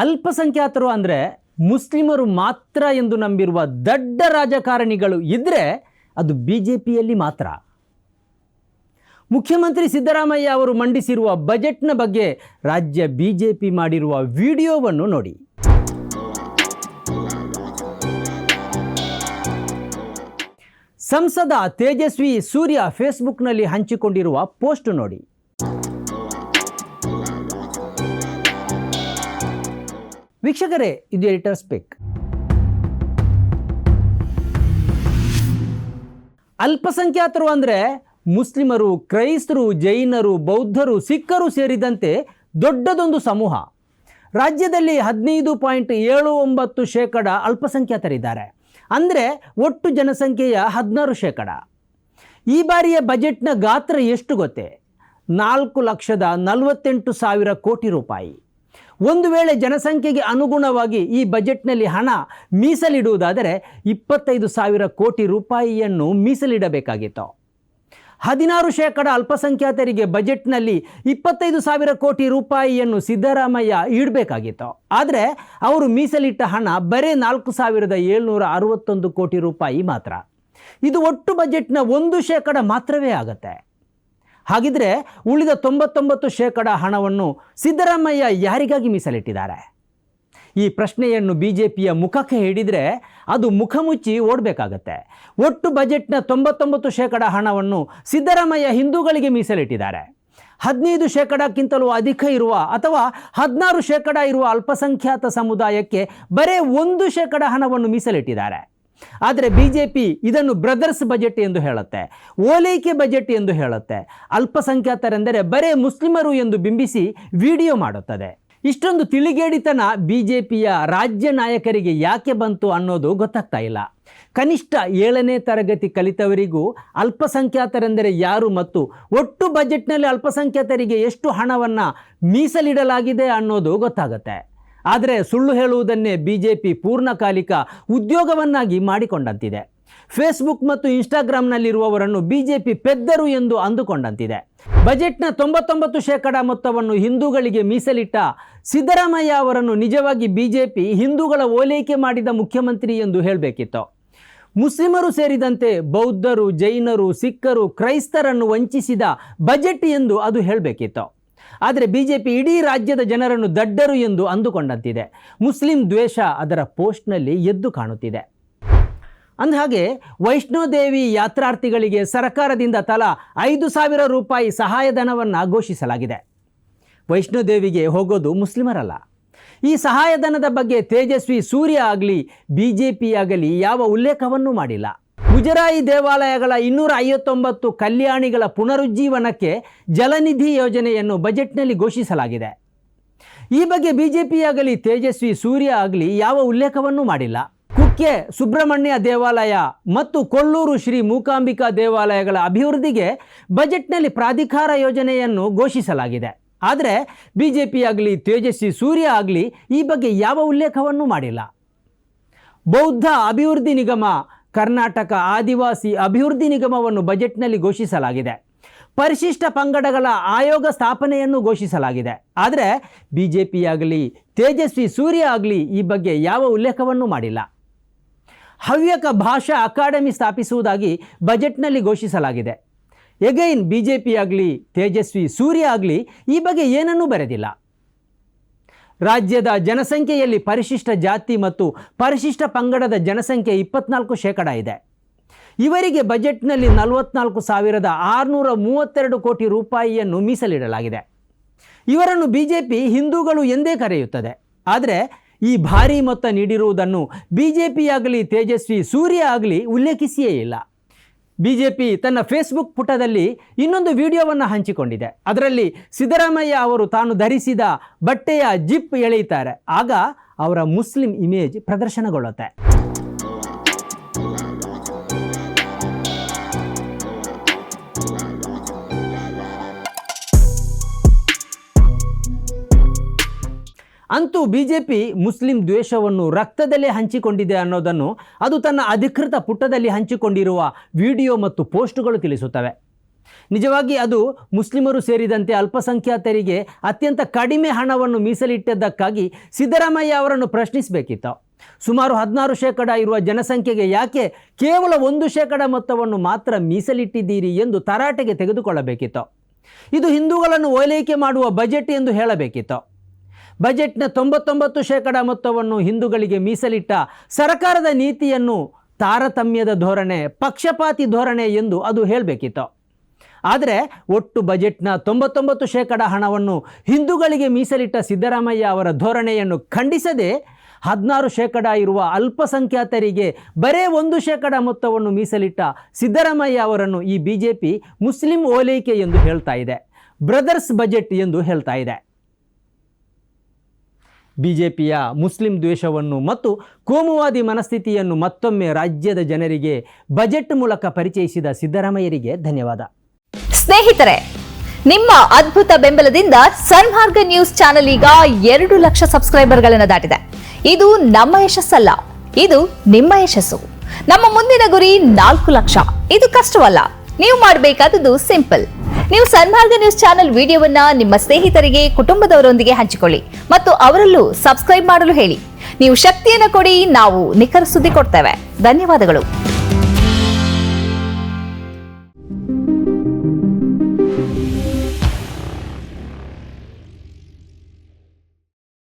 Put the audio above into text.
ಅಲ್ಪಸಂಖ್ಯಾತರು ಅಂದರೆ ಮುಸ್ಲಿಮರು ಮಾತ್ರ ಎಂದು ನಂಬಿರುವ ದೊಡ್ಡ ರಾಜಕಾರಣಿಗಳು ಇದ್ದರೆ ಅದು ಬಿಜೆಪಿಯಲ್ಲಿ ಮಾತ್ರ. ಮುಖ್ಯಮಂತ್ರಿ ಸಿದ್ದರಾಮಯ್ಯ ಅವರು ಮಂಡಿಸಿರುವ ಬಜೆಟ್ನ ಬಗ್ಗೆ ರಾಜ್ಯ ಬಿಜೆಪಿ ಮಾಡಿರುವ ವಿಡಿಯೋವನ್ನು ನೋಡಿ. ಸಂಸದ ತೇಜಸ್ವಿ ಸೂರ್ಯ ಫೇಸ್ಬುಕ್ನಲ್ಲಿ ಹಂಚಿಕೊಂಡಿರುವ ಪೋಸ್ಟ್ ನೋಡಿ. ವೀಕ್ಷಕರೇ, ಇದು ಎಡಿಟರ್ ಸ್ಪೀಕ್. ಅಲ್ಪಸಂಖ್ಯಾತರು ಅಂದರೆ ಮುಸ್ಲಿಮರು, ಕ್ರೈಸ್ತರು, ಜೈನರು, ಬೌದ್ಧರು, ಸಿಖ್ಖರು ಸೇರಿದಂತೆ ದೊಡ್ಡದೊಂದು ಸಮೂಹ. ರಾಜ್ಯದಲ್ಲಿ 15.79% ಅಲ್ಪಸಂಖ್ಯಾತರಿದ್ದಾರೆ. ಅಂದರೆ ಒಟ್ಟು ಜನಸಂಖ್ಯೆಯ 16%. ಈ ಬಾರಿಯ ಬಜೆಟ್ನ ಗಾತ್ರ ಎಷ್ಟು ಗೊತ್ತೇ? 4,48,000 ಕೋಟಿ ರೂಪಾಯಿ. ಒಂದು ವೇಳೆ ಜನಸಂಖ್ಯೆಗೆ ಅನುಗುಣವಾಗಿ ಈ ಬಜೆಟ್ನಲ್ಲಿ ಹಣ ಮೀಸಲಿಡುವುದಾದರೆ 25,000 ಕೋಟಿ ರೂಪಾಯಿಯನ್ನು ಮೀಸಲಿಡಬೇಕಾಗಿತ್ತು. 16% ಅಲ್ಪಸಂಖ್ಯಾತರಿಗೆ ಬಜೆಟ್ನಲ್ಲಿ 25,000 ಕೋಟಿ ರೂಪಾಯಿಯನ್ನು ಸಿದ್ದರಾಮಯ್ಯ ಇಡಬೇಕಾಗಿತ್ತು. ಆದರೆ ಅವರು ಮೀಸಲಿಟ್ಟ ಹಣ ಬರೀ 4,761 ಕೋಟಿ ರೂಪಾಯಿ ಮಾತ್ರ. ಇದು ಒಟ್ಟು ಬಜೆಟ್ನ 1% ಮಾತ್ರವೇ ಆಗುತ್ತೆ. ಹಾಗಿದ್ರೆ ಉಳಿದ 99% ಹಣವನ್ನು ಸಿದ್ದರಾಮಯ್ಯ ಯಾರಿಗಾಗಿ ಮೀಸಲಿಟ್ಟಿದ್ದಾರೆ? ಈ ಪ್ರಶ್ನೆಯನ್ನು ಬಿಜೆಪಿಯ ಮುಖಕ್ಕೆ ಹಿಡಿದರೆ ಅದು ಮುಖ ಮುಚ್ಚಿ ಓಡಬೇಕಾಗತ್ತೆ. ಒಟ್ಟು ಬಜೆಟ್ನ 99% ಹಣವನ್ನು ಸಿದ್ದರಾಮಯ್ಯ ಹಿಂದೂಗಳಿಗೆ ಮೀಸಲಿಟ್ಟಿದ್ದಾರೆ. 15%ಕ್ಕಿಂತಲೂ ಅಧಿಕ ಇರುವ ಅಥವಾ 16% ಇರುವ ಅಲ್ಪಸಂಖ್ಯಾತ ಸಮುದಾಯಕ್ಕೆ ಬರೀ 1% ಹಣವನ್ನು ಮೀಸಲಿಟ್ಟಿದ್ದಾರೆ. ಆದರೆ ಬಿಜೆಪಿ ಇದನ್ನು ಬ್ರದರ್ಸ್ ಬಜೆಟ್ ಎಂದು ಹೇಳುತ್ತೆ, ಓಲೈಕೆ ಬಜೆಟ್ ಎಂದು ಹೇಳುತ್ತೆ. ಅಲ್ಪಸಂಖ್ಯಾತರೆಂದರೆ ಬರೇ ಮುಸ್ಲಿಮರು ಎಂದು ಬಿಂಬಿಸಿ ವಿಡಿಯೋ ಮಾಡುತ್ತದೆ. ಇಷ್ಟೊಂದು ತಿಳಿಗೇಡಿತನ ಬಿಜೆಪಿಯ ರಾಜ್ಯ ನಾಯಕರಿಗೆ ಯಾಕೆ ಬಂತು ಅನ್ನೋದು ಗೊತ್ತಾಗ್ತಾ ಇಲ್ಲ. ಕನಿಷ್ಠ 7ನೇ ತರಗತಿ ಕಲಿತವರಿಗೂ ಅಲ್ಪಸಂಖ್ಯಾತರೆಂದರೆ ಯಾರು ಮತ್ತು ಒಟ್ಟು ಬಜೆಟ್ನಲ್ಲಿ ಅಲ್ಪಸಂಖ್ಯಾತರಿಗೆ ಎಷ್ಟು ಹಣವನ್ನು ಮೀಸಲಿಡಲಾಗಿದೆ ಅನ್ನೋದು ಗೊತ್ತಾಗುತ್ತೆ. ಆದರೆ ಸುಳ್ಳು ಹೇಳುವುದನ್ನೇ ಬಿಜೆಪಿ ಪೂರ್ಣಕಾಲಿಕ ಉದ್ಯೋಗವನ್ನಾಗಿ ಮಾಡಿಕೊಂಡಂತಿದೆ. ಫೇಸ್ಬುಕ್ ಮತ್ತು ಇನ್ಸ್ಟಾಗ್ರಾಮ್ನಲ್ಲಿರುವವರನ್ನು ಬಿಜೆಪಿ ಪೆದ್ದರು ಎಂದು ಅಂದುಕೊಂಡಂತಿದೆ. ಬಜೆಟ್ನ 99% ಮೊತ್ತವನ್ನು ಹಿಂದೂಗಳಿಗೆ ಮೀಸಲಿಟ್ಟ ಸಿದ್ದರಾಮಯ್ಯ ಅವರನ್ನು ನಿಜವಾಗಿ ಬಿಜೆಪಿ ಹಿಂದೂಗಳ ಓಲೈಕೆ ಮಾಡಿದ ಮುಖ್ಯಮಂತ್ರಿ ಎಂದು ಹೇಳಬೇಕಿತ್ತು. ಮುಸ್ಲಿಮರು ಸೇರಿದಂತೆ ಬೌದ್ಧರು, ಜೈನರು, ಸಿಖ್ಖರು, ಕ್ರೈಸ್ತರನ್ನು ವಂಚಿಸಿದ ಬಜೆಟ್ ಎಂದು ಅದು ಹೇಳಬೇಕಿತ್ತು. ಆದರೆ ಬಿಜೆಪಿ ಇಡೀ ರಾಜ್ಯದ ಜನರನ್ನು ದಡ್ಡರು ಎಂದು ಅಂದುಕೊಂಡಂತಿದೆ. ಮುಸ್ಲಿಂ ದ್ವೇಷ ಅದರ ಪೋಸ್ಟ್ನಲ್ಲಿ ಎದ್ದು ಕಾಣುತ್ತಿದೆ. ಅಂದಹಾಗೆ ವೈಷ್ಣೋದೇವಿ ಯಾತ್ರಾರ್ಥಿಗಳಿಗೆ ಸರ್ಕಾರದಿಂದ ತಲಾ 5,000 ರೂಪಾಯಿ ಸಹಾಯಧನವನ್ನು ಘೋಷಿಸಲಾಗಿದೆ. ವೈಷ್ಣೋದೇವಿಗೆ ಹೋಗೋದು ಮುಸ್ಲಿಮರಲ್ಲ. ಈ ಸಹಾಯಧನದ ಬಗ್ಗೆ ತೇಜಸ್ವಿ ಸೂರ್ಯ ಆಗಲಿ ಬಿಜೆಪಿ ಆಗಲಿ ಯಾವ ಉಲ್ಲೇಖವನ್ನೂ ಮಾಡಿಲ್ಲ. ಮುಜರಾಯಿ ದೇವಾಲಯಗಳ 259 ಕಲ್ಯಾಣಿಗಳ ಪುನರುಜ್ಜೀವನಕ್ಕೆ ಜಲನಿಧಿ ಯೋಜನೆಯನ್ನು ಬಜೆಟ್ನಲ್ಲಿ ಘೋಷಿಸಲಾಗಿದೆ. ಈ ಬಗ್ಗೆ ಬಿಜೆಪಿ ಆಗಲಿ ತೇಜಸ್ವಿ ಸೂರ್ಯ ಆಗಲಿ ಯಾವ ಉಲ್ಲೇಖವನ್ನೂ ಮಾಡಿಲ್ಲ. ಕುಕ್ಕೆ ಸುಬ್ರಹ್ಮಣ್ಯ ದೇವಾಲಯ ಮತ್ತು ಕೊಳ್ಳೂರು ಶ್ರೀ ಮೂಕಾಂಬಿಕಾ ದೇವಾಲಯಗಳ ಅಭಿವೃದ್ಧಿಗೆ ಬಜೆಟ್ನಲ್ಲಿ ಪ್ರಾಧಿಕಾರ ಯೋಜನೆಯನ್ನು ಘೋಷಿಸಲಾಗಿದೆ. ಆದರೆ ಬಿಜೆಪಿ ಆಗಲಿ ತೇಜಸ್ವಿ ಸೂರ್ಯ ಆಗಲಿ ಈ ಬಗ್ಗೆ ಯಾವ ಉಲ್ಲೇಖವನ್ನೂ ಮಾಡಿಲ್ಲ. ಬೌದ್ಧ ಅಭಿವೃದ್ಧಿ ನಿಗಮ, ಕರ್ನಾಟಕ ಆದಿವಾಸಿ ಅಭಿವೃದ್ಧಿ ನಿಗಮವನ್ನು ಬಜೆಟ್ನಲ್ಲಿ ಘೋಷಿಸಲಾಗಿದೆ. ಪರಿಶಿಷ್ಟ ಪಂಗಡಗಳ ಆಯೋಗ ಸ್ಥಾಪನೆಯನ್ನು ಘೋಷಿಸಲಾಗಿದೆ. ಆದರೆ ಬಿಜೆಪಿ ಆಗಲಿ ತೇಜಸ್ವಿ ಸೂರ್ಯ ಆಗಲಿ ಈ ಬಗ್ಗೆ ಯಾವ ಉಲ್ಲೇಖವನ್ನು ಮಾಡಿಲ್ಲ. ಹವ್ಯಕ ಭಾಷಾ ಅಕಾಡೆಮಿ ಸ್ಥಾಪಿಸುವುದಾಗಿ ಬಜೆಟ್ನಲ್ಲಿ ಘೋಷಿಸಲಾಗಿದೆ. ಎಗೈನ್ ಬಿಜೆಪಿ ಆಗಲಿ ತೇಜಸ್ವಿ ಸೂರ್ಯ ಆಗಲಿ ಈ ಬಗ್ಗೆ ಏನನ್ನೂ ಬರೆದಿಲ್ಲ. ರಾಜ್ಯದ ಜನಸಂಖ್ಯೆಯಲ್ಲಿ ಪರಿಶಿಷ್ಟ ಜಾತಿ ಮತ್ತು ಪರಿಶಿಷ್ಟ ಪಂಗಡದ ಜನಸಂಖ್ಯೆ 24% ಇದೆ. ಇವರಿಗೆ ಬಜೆಟ್ನಲ್ಲಿ 44,632 ಕೋಟಿ ರೂಪಾಯಿಯನ್ನು ಮೀಸಲಿಡಲಾಗಿದೆ. ಇವರನ್ನು ಬಿಜೆಪಿ ಹಿಂದೂಗಳು ಎಂದೇ ಕರೆಯುತ್ತದೆ. ಆದರೆ ಈ ಭಾರೀ ಮೊತ್ತ ನೀಡಿರುವುದನ್ನು ಬಿಜೆಪಿ ಆಗಲಿ ತೇಜಸ್ವಿ ಸೂರ್ಯ ಆಗಲಿ ಉಲ್ಲೇಖಿಸಿಯೇ ಇಲ್ಲ. ಬಿಜೆಪಿ ತನ್ನ ಫೇಸ್ಬುಕ್ ಪುಟದಲ್ಲಿ ಇನ್ನೊಂದು ವಿಡಿಯೋವನ್ನು ಹಂಚಿಕೊಂಡಿದೆ. ಅದರಲ್ಲಿ ಸಿದ್ದರಾಮಯ್ಯ ಅವರು ತಾನು ಧರಿಸಿದ ಬಟ್ಟೆಯ ಜಿಪ್ ಎಳೆಯುತ್ತಾರೆ. ಆಗ ಅವರ ಮುಸ್ಲಿಂ ಇಮೇಜ್ ಪ್ರದರ್ಶನಗೊಳ್ಳುತ್ತೆ. ಅಂತೂ ಬಿಜೆಪಿ ಮುಸ್ಲಿಂ ದ್ವೇಷವನ್ನು ರಕ್ತದಲ್ಲೇ ಹಂಚಿಕೊಂಡಿದೆ ಅನ್ನೋದನ್ನು ಅದು ತನ್ನ ಅಧಿಕೃತ ಪುಟದಲ್ಲಿ ಹಂಚಿಕೊಂಡಿರುವ ವಿಡಿಯೋ ಮತ್ತು ಪೋಸ್ಟ್ಗಳು ತಿಳಿಸುತ್ತವೆ. ನಿಜವಾಗಿ ಅದು ಮುಸ್ಲಿಮರು ಸೇರಿದಂತೆ ಅಲ್ಪಸಂಖ್ಯಾತರಿಗೆ ಅತ್ಯಂತ ಕಡಿಮೆ ಹಣವನ್ನು ಮೀಸಲಿಟ್ಟಿದ್ದಕ್ಕಾಗಿ ಸಿದ್ದರಾಮಯ್ಯ ಅವರನ್ನು ಪ್ರಶ್ನಿಸಬೇಕಿತ್ತು. ಸುಮಾರು 16% ಇರುವ ಜನಸಂಖ್ಯೆಗೆ ಯಾಕೆ ಕೇವಲ 1% ಮೊತ್ತವನ್ನು ಮಾತ್ರ ಮೀಸಲಿಟ್ಟಿದ್ದೀರಿ ಎಂದು ತರಾಟೆಗೆ ತೆಗೆದುಕೊಳ್ಳಬೇಕಿತ್ತು. ಇದು ಹಿಂದೂಗಳನ್ನು ಓಲೈಕೆ ಮಾಡುವ ಬಜೆಟ್ ಎಂದು ಹೇಳಬೇಕಿತ್ತು. ಬಜೆಟ್ನ 99% ಮೊತ್ತವನ್ನು ಹಿಂದೂಗಳಿಗೆ ಮೀಸಲಿಟ್ಟ ಸರ್ಕಾರದ ನೀತಿಯನ್ನು ತಾರತಮ್ಯದ ಧೋರಣೆ, ಪಕ್ಷಪಾತಿ ಧೋರಣೆ ಎಂದು ಅದು ಹೇಳಬೇಕಿತ್ತು. ಆದರೆ ಒಟ್ಟು ಬಜೆಟ್ನ 99% ಹಣವನ್ನು ಹಿಂದೂಗಳಿಗೆ ಮೀಸಲಿಟ್ಟ ಸಿದ್ದರಾಮಯ್ಯ ಅವರ ಧೋರಣೆಯನ್ನು ಖಂಡಿಸದೆ 16% ಇರುವ ಅಲ್ಪಸಂಖ್ಯಾತರಿಗೆ ಬರೇ 1% ಮೊತ್ತವನ್ನು ಮೀಸಲಿಟ್ಟ ಸಿದ್ದರಾಮಯ್ಯ ಅವರನ್ನು ಈ ಬಿಜೆಪಿ ಮುಸ್ಲಿಂ ಓಲೈಕೆ ಎಂದು ಹೇಳ್ತಾ ಇದೆ, ಬ್ರದರ್ಸ್ ಬಜೆಟ್ ಎಂದು ಹೇಳ್ತಾ ಇದೆ. ಬಿಜೆಪಿಯ ಮುಸ್ಲಿಂ ದ್ವೇಷವನ್ನು ಮತ್ತು ಕೋಮುವಾದಿ ಮನಸ್ಥಿತಿಯನ್ನು ಮತ್ತೊಮ್ಮೆ ರಾಜ್ಯದ ಜನರಿಗೆ ಬಜೆಟ್ ಮೂಲಕ ಪರಿಚಯಿಸಿದ ಸಿದ್ದರಾಮಯ್ಯರಿಗೆ ಧನ್ಯವಾದ. ಸ್ನೇಹಿತರೆ, ನಿಮ್ಮ ಅದ್ಭುತ ಬೆಂಬಲದಿಂದ ಸನ್ಮಾರ್ಗ ನ್ಯೂಸ್ ಚಾನೆಲ್ ಈಗ 2 ಲಕ್ಷ ಸಬ್ಸ್ಕ್ರೈಬರ್ಗಳನ್ನು ದಾಟಿದೆ. ಇದು ನಮ್ಮ ಯಶಸ್ಸಲ್ಲ, ಇದು ನಿಮ್ಮ ಯಶಸ್ಸು. ನಮ್ಮ ಮುಂದಿನ ಗುರಿ 4 ಲಕ್ಷ. ಇದು ಕಷ್ಟವಲ್ಲ. ನೀವು ಮಾಡಬೇಕಾದದ್ದು ಸಿಂಪಲ್. ನೀವು ಸನ್ಮಾರ್ಗ ನ್ಯೂಸ್ ಚಾನೆಲ್ ವಿಡಿಯೋವನ್ನ ನಿಮ್ಮ ಸ್ನೇಹಿತರಿಗೆ, ಕುಟುಂಬದವರೊಂದಿಗೆ ಹಂಚಿಕೊಳ್ಳಿ ಮತ್ತು ಅವರಲ್ಲೂ ಸಬ್ಸ್ಕ್ರೈಬ್ ಮಾಡಲು ಹೇಳಿ. ನೀವು ಶಕ್ತಿಯನ್ನು ಕೊಡಿ, ನಾವು ನಿಖರ ಸುದ್ದಿ ಕೊಡ್ತೇವೆ. ಧನ್ಯವಾದಗಳು.